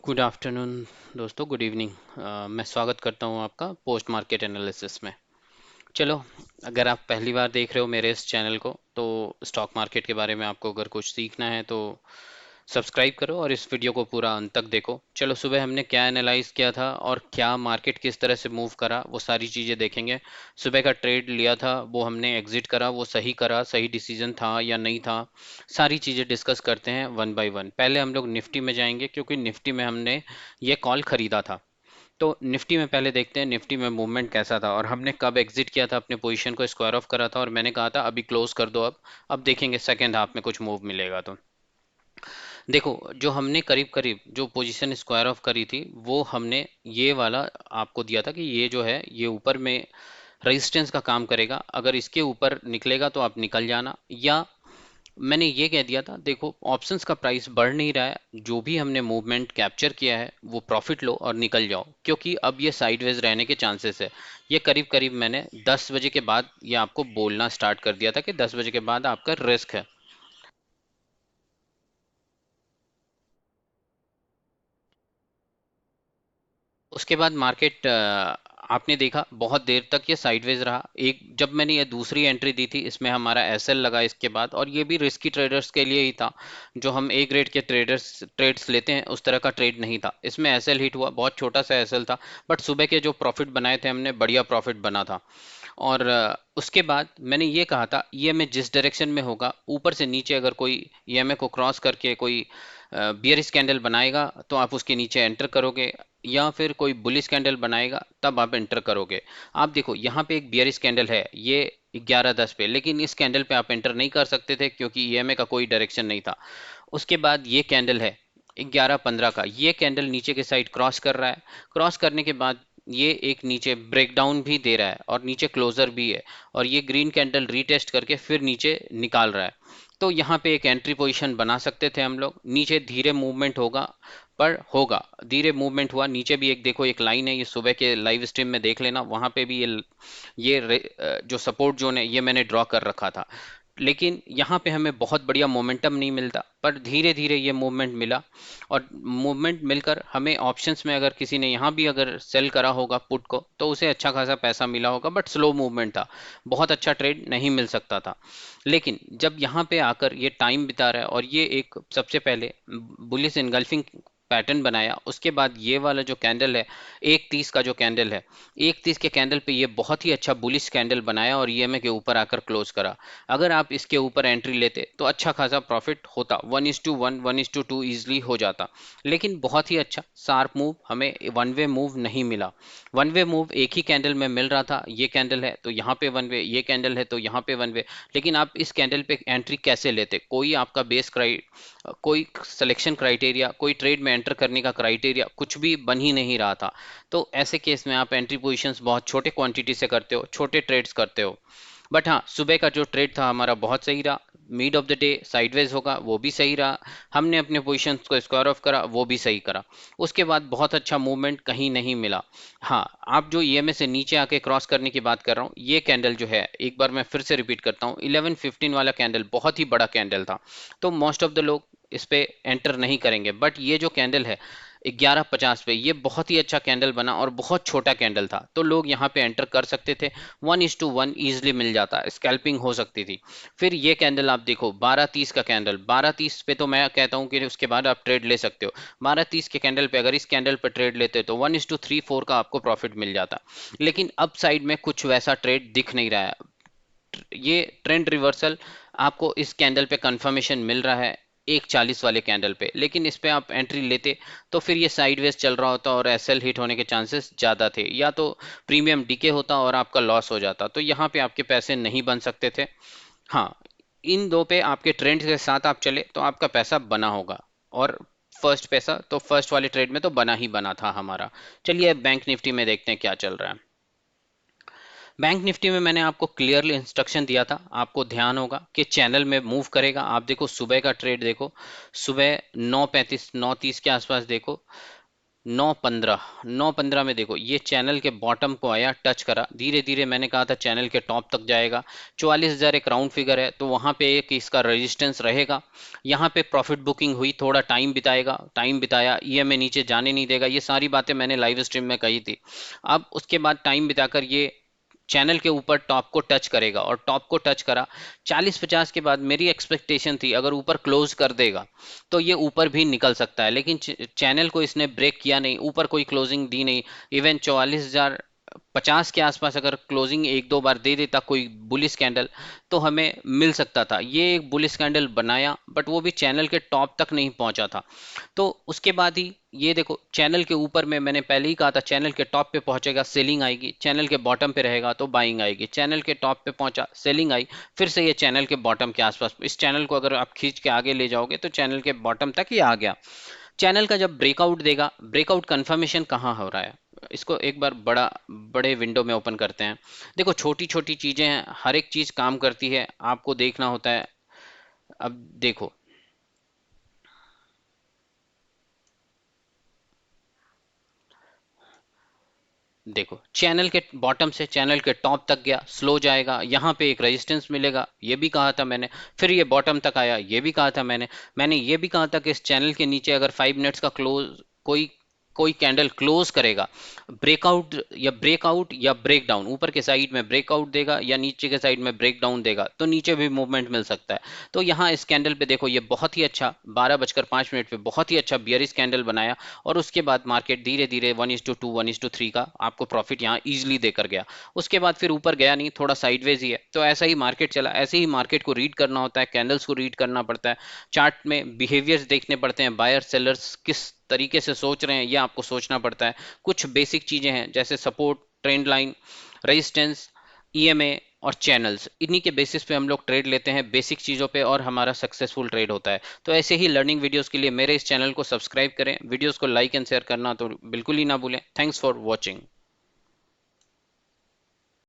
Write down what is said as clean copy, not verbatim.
Good afternoon दोस्तों, good evening. मैं स्वागत करता हूं आपका पोस्ट मार्केट एनालिसिस में। चलो, अगर आप पहली बार देख रहे हो मेरे इस चैनल को तो स्टॉक मार्केट के बारे में आपको अगर कुछ सीखना है तो सब्सक्राइब करो और इस वीडियो को पूरा अंत तक देखो। चलो, सुबह हमने क्या एनालाइज किया था और क्या मार्केट किस तरह से मूव करा वो सारी चीज़ें देखेंगे। सुबह का ट्रेड लिया था, वो हमने एग्जिट करा, वो सही करा, सही डिसीजन था या नहीं था, सारी चीज़ें डिस्कस करते हैं वन बाय वन। पहले हम लोग निफ्टी में जाएंगे क्योंकि निफ्टी में हमने ये कॉल खरीदा था। तो निफ्टी में पहले देखते हैं निफ्टी में मूवमेंट कैसा था और हमने कब एग्जिट किया था, अपने पोजीशन को स्क्वायर ऑफ करा था और मैंने कहा था अभी क्लोज कर दो। अब देखेंगे सेकेंड हाफ में कुछ मूव मिलेगा तो। देखो, जो हमने करीब करीब जो पोजीशन स्क्वायर ऑफ करी थी वो हमने ये वाला आपको दिया था कि ये जो है ये ऊपर में रेजिस्टेंस का काम करेगा, अगर इसके ऊपर निकलेगा तो आप निकल जाना। या मैंने ये कह दिया था देखो ऑप्शंस का प्राइस बढ़ नहीं रहा है, जो भी हमने मूवमेंट कैप्चर किया है वो प्रॉफिट लो और निकल जाओ, क्योंकि अब ये साइडवेज रहने के चांसेस है। ये करीब करीब मैंने 10 बजे के बाद ये आपको बोलना स्टार्ट कर दिया था कि 10 बजे के बाद आपका रिस्क है। उसके बाद मार्केट आपने देखा बहुत देर तक ये साइडवेज रहा। एक जब मैंने ये दूसरी एंट्री दी थी इसमें हमारा एसएल लगा इसके बाद, और ये भी रिस्की ट्रेडर्स के लिए ही था। जो हम ए ग्रेड के ट्रेड्स लेते हैं उस तरह का ट्रेड नहीं था। इसमें एसएल हिट हुआ, बहुत छोटा सा एसएल था, बट सुबह के जो प्रॉफिट बनाए थे हमने बढ़िया प्रॉफिट बना था। और उसके बाद मैंने ये कहा था ईएमए जिस डायरेक्शन में होगा, ऊपर से नीचे अगर कोई ईएमए को क्रॉस करके कोई बियरिश कैंडल बनाएगा तो आप उसके नीचे एंटर करोगे, या फिर कोई बुलिश कैंडल बनाएगा तब आप एंटर करोगे। आप देखो यहाँ पे एक बियरिश कैंडल है, ये 11:10 पे, लेकिन इस कैंडल पे आप एंटर नहीं कर सकते थे क्योंकि ईएमए का कोई डायरेक्शन नहीं था। उसके बाद ये कैंडल है 11:15 का, ये कैंडल नीचे के साइड क्रॉस कर रहा है। क्रॉस करने के बाद ये एक नीचे ब्रेकडाउन भी दे रहा है और नीचे क्लोजर भी है, और ये ग्रीन कैंडल रीटेस्ट करके फिर नीचे निकाल रहा है। तो यहाँ पे एक एंट्री पोजीशन बना सकते थे हम लोग। नीचे धीरे मूवमेंट होगा, पर होगा, धीरे मूवमेंट हुआ। नीचे भी एक देखो एक लाइन है, ये सुबह के लाइव स्ट्रीम में देख लेना, वहां पे भी जो सपोर्ट जोन है ये मैंने ड्रॉ कर रखा था। लेकिन यहाँ पे हमें बहुत बढ़िया मोमेंटम नहीं मिलता, पर धीरे धीरे ये मूवमेंट मिला। और मूवमेंट मिलकर हमें ऑप्शंस में अगर किसी ने यहाँ भी अगर सेल करा होगा पुट को तो उसे अच्छा खासा पैसा मिला होगा, बट स्लो मूवमेंट था, बहुत अच्छा ट्रेड नहीं मिल सकता था। लेकिन जब यहाँ पे आकर ये टाइम बिता रहा है और ये एक सबसे पहले बुलिश इनगल्फिंग पैटर्न बनाया, उसके बाद ये वाला जो कैंडल है 1:30 का जो कैंडल है, 1:30 के कैंडल पे ये बहुत ही अच्छा बुलिश कैंडल बनाया और ईएमए के ऊपर आकर क्लोज करा। अगर आप इसके ऊपर एंट्री लेते तो अच्छा खासा प्रॉफिट होता, 1:1 1:2 इजिली हो जाता। लेकिन बहुत ही अच्छा शार्प मूव हमें वन वे मूव नहीं मिला। वन वे मूव एक ही कैंडल में मिल रहा था, ये कैंडल है तो यहाँ पे वन वे, ये कैंडल है तो यहाँ पे वन वे। लेकिन आप इस कैंडल पे एंट्री कैसे लेते, कोई आपका कोई सिलेक्शन क्राइटेरिया, कोई ट्रेड में एंटर करने का क्राइटेरिया कुछ भी बन ही नहीं रहा था। तो ऐसे केस में आप एंट्री पोजीशंस बहुत छोटे क्वांटिटी से करते हो, छोटे ट्रेड्स करते हो। बट हाँ, सुबह का जो ट्रेड था हमारा बहुत सही रहा। Mid of the day sideways होगा वो भी सही रहा, हमने अपने पोजीशंस को स्क्वायर ऑफ करा वो भी सही करा। उसके बाद बहुत अच्छा मूवमेंट कहीं नहीं मिला। हाँ, आप जो ईएमए से नीचे आके क्रॉस करने की बात कर रहा हूँ, ये कैंडल जो है एक बार मैं फिर से रिपीट करता हूँ, 11:15 वाला कैंडल बहुत ही बड़ा कैंडल था, तो मोस्ट ऑफ द लोग इस पे एंटर नहीं करेंगे। बट ये जो कैंडल है 11:50 पे, ये बहुत ही अच्छा कैंडल बना और बहुत छोटा कैंडल था, तो लोग यहाँ पे एंटर कर सकते थे। 1:1 इजिली मिल जाता, स्कैल्पिंग हो सकती थी। फिर ये कैंडल आप देखो 12:30 का कैंडल, 12:30 पे तो मैं कहता हूँ कि उसके बाद आप ट्रेड ले सकते हो। 12:30 के कैंडल पे अगर इस कैंडल पे ट्रेड लेते तो 1:3 4 का आपको प्रॉफिट मिल जाता। लेकिन अब साइड में कुछ वैसा ट्रेड दिख नहीं रहा है। ये ट्रेंड रिवर्सल आपको इस कैंडल पे कंफर्मेशन मिल रहा है 1:40 वाले कैंडल पे, लेकिन इस पे आप एंट्री लेते तो फिर ये साइडवेज चल रहा होता और एसएल हिट होने के चांसेस ज्यादा थे, या तो प्रीमियम डीके होता और आपका लॉस हो जाता, तो यहाँ पे आपके पैसे नहीं बन सकते थे। हाँ, इन दो पे आपके ट्रेंड के साथ आप चले तो आपका पैसा बना होगा। और फर्स्ट पैसा तो फर्स्ट वाले ट्रेड में तो बना ही बना था हमारा। चलिए अब बैंक निफ्टी में देखते हैं क्या चल रहा है। बैंक निफ्टी में मैंने आपको क्लियरली इंस्ट्रक्शन दिया था, आपको ध्यान होगा कि चैनल में मूव करेगा। आप देखो सुबह का ट्रेड देखो, सुबह 9:35 9:30 के आसपास देखो, 9:15 में देखो ये चैनल के बॉटम को आया, टच करा, धीरे धीरे मैंने कहा था चैनल के टॉप तक जाएगा। 44,000 एक राउंड फिगर है, तो वहां पे एक इसका रेजिस्टेंस रहेगा। यहाँ पे प्रॉफिट बुकिंग हुई, थोड़ा टाइम बिताएगा, टाइम बिताया, ईएमए नीचे जाने नहीं देगा, ये सारी बातें मैंने लाइव स्ट्रीम में कही थी। अब उसके बाद टाइम बिताकर ये चैनल के ऊपर टॉप को टच करेगा, और टॉप को टच करा 40-50 के बाद मेरी एक्सपेक्टेशन थी अगर ऊपर क्लोज कर देगा तो ये ऊपर भी निकल सकता है, लेकिन चैनल को इसने ब्रेक किया नहीं, ऊपर कोई क्लोजिंग दी नहीं। इवन 44,050 के आसपास अगर क्लोजिंग एक दो बार दे देता कोई बुलिश कैंडल तो हमें मिल सकता था। ये एक बुलिश कैंडल बनाया, बट वो भी चैनल के टॉप तक नहीं पहुंचा था। तो उसके बाद ही ये देखो चैनल के ऊपर में मैंने पहले ही कहा था चैनल के टॉप पे पहुंचेगा सेलिंग आएगी, चैनल के बॉटम पे रहेगा तो बाइंग आएगी। चैनल के टॉप पे पहुंचा, सेलिंग आई, फिर से ये चैनल के बॉटम के आसपास, इस चैनल को अगर आप खींच के आगे ले जाओगे तो चैनल के बॉटम तक ही आ गया। चैनल का जब ब्रेकआउट देगा, ब्रेकआउट कंफर्मेशन कहाँ हो रहा है, इसको एक बार बड़े विंडो में ओपन करते हैं। देखो छोटी छोटी चीजें हैं, हर एक चीज काम करती है, आपको देखना होता है। अब देखो, देखो चैनल के बॉटम से चैनल के टॉप तक गया, स्लो जाएगा, यहाँ पे एक रेजिस्टेंस मिलेगा, ये भी कहा था मैंने। फिर ये बॉटम तक आया, ये भी कहा था मैंने ये भी कहा था कि इस चैनल के नीचे अगर 5 मिनट्स का क्लोज कोई कोई कैंडल क्लोज करेगा, ब्रेकआउट या ब्रेक डाउन, ऊपर के साइड में ब्रेकआउट देगा या नीचे के साइड में ब्रेक डाउन देगा तो नीचे भी मूवमेंट मिल सकता है। तो यहाँ इस कैंडल पे देखो ये बहुत ही अच्छा 12:05 पे बहुत ही अच्छा बियरिश कैंडल बनाया, और उसके बाद मार्केट धीरे धीरे 1:2 1:3 का आपको प्रॉफिट यहाँ इजिली देकर गया। उसके बाद फिर ऊपर गया नहीं, थोड़ा साइडवेज ही है। तो ऐसा ही मार्केट चला, ऐसे ही मार्केट को रीड करना होता है, कैंडल्स को रीड करना पड़ता है, चार्ट में बिहेवियर्स देखने पड़ते हैं, बायर सेलर्स किस तरीके से सोच रहे हैं ये आपको सोचना पड़ता है। कुछ बेसिक चीजें हैं जैसे support, trend line, resistance, EMA और चैनल्स, इन्हीं के बेसिस पे हम लोग ट्रेड लेते हैं बेसिक चीज़ों पे, और हमारा सक्सेसफुल ट्रेड होता है। तो ऐसे ही लर्निंग वीडियोस के लिए मेरे इस चैनल को सब्सक्राइब करें, वीडियोस को लाइक एंड शेयर करना तो बिल्कुल ही ना भूलें। Thanks for watching.